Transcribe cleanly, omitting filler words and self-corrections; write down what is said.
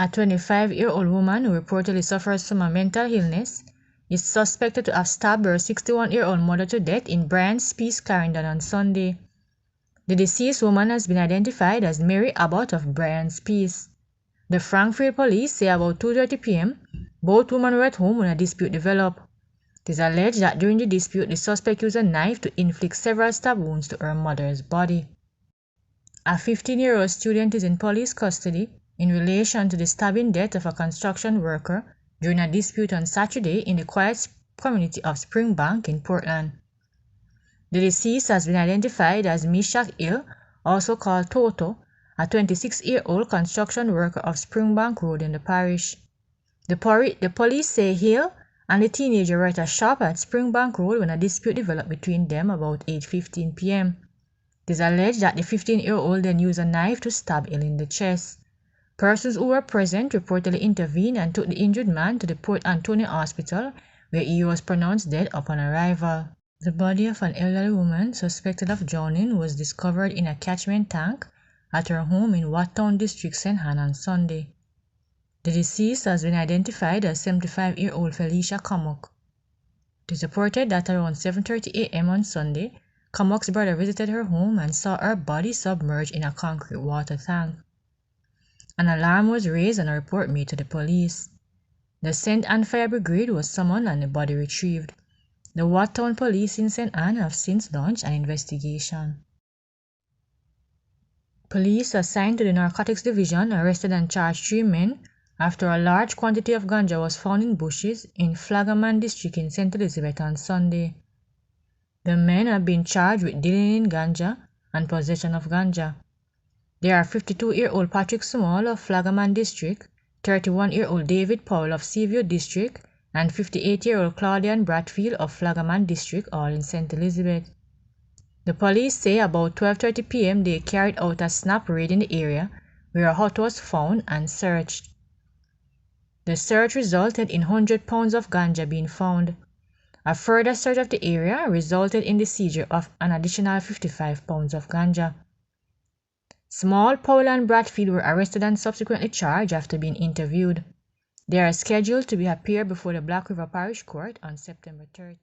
A 25-year-old woman who reportedly suffers from a mental illness is suspected to have stabbed her 61-year-old mother to death in Bryant's Peace, Clarendon on Sunday. The deceased woman has been identified as Mary Abbott of Bryant's Peace. The Frankfield police say about 2:30 p.m., both women were at home when a dispute developed. It is alleged that during the dispute, the suspect used a knife to inflict several stab wounds to her mother's body. A 15-year-old student is in police custody in relation to the stabbing death of a construction worker during a dispute on Saturday in the quiet community of Springbank in Portland. The deceased has been identified as Mishak Hill, also called Toto, a 26-year-old construction worker of Springbank Road in the parish. The police say Hill and the teenager were at a shop at Springbank Road when a dispute developed between them about 8:15 p.m. It is alleged that the 15-year-old then used a knife to stab Hill in the chest. Persons who were present reportedly intervened and took the injured man to the Port Antonio Hospital, where he was pronounced dead upon arrival. The body of an elderly woman suspected of drowning was discovered in a catchment tank at her home in Wattown District, St. Anne on Sunday. The deceased has been identified as 75-year-old Felicia Comock. It is reported that around 7:30 a.m. on Sunday, Comock's brother visited her home and saw her body submerged in a concrete water tank. An alarm was raised and a report made to the police. The St. Anne Fire Brigade was summoned and the body retrieved. The Wattown police in St. Anne have since launched an investigation. Police assigned to the Narcotics Division arrested and charged 3 men after a large quantity of ganja was found in bushes in Flagaman District in St. Elizabeth on Sunday. The men have been charged with dealing in ganja and possession of ganja. They are 52-year-old Patrick Small of Flagaman District, 31-year-old David Powell of Seaview District, and 58-year-old Claudian Bradfield of Flagaman District, all in St. Elizabeth. The police say about 12:30 p.m. they carried out a snap raid in the area where a hut was found and searched. The search resulted in 100 pounds of ganja being found. A further search of the area resulted in the seizure of an additional 55 pounds of ganja. Small, Powell and Bradfield were arrested and subsequently charged after being interviewed. They are scheduled to appear before the Black River Parish Court on September 13.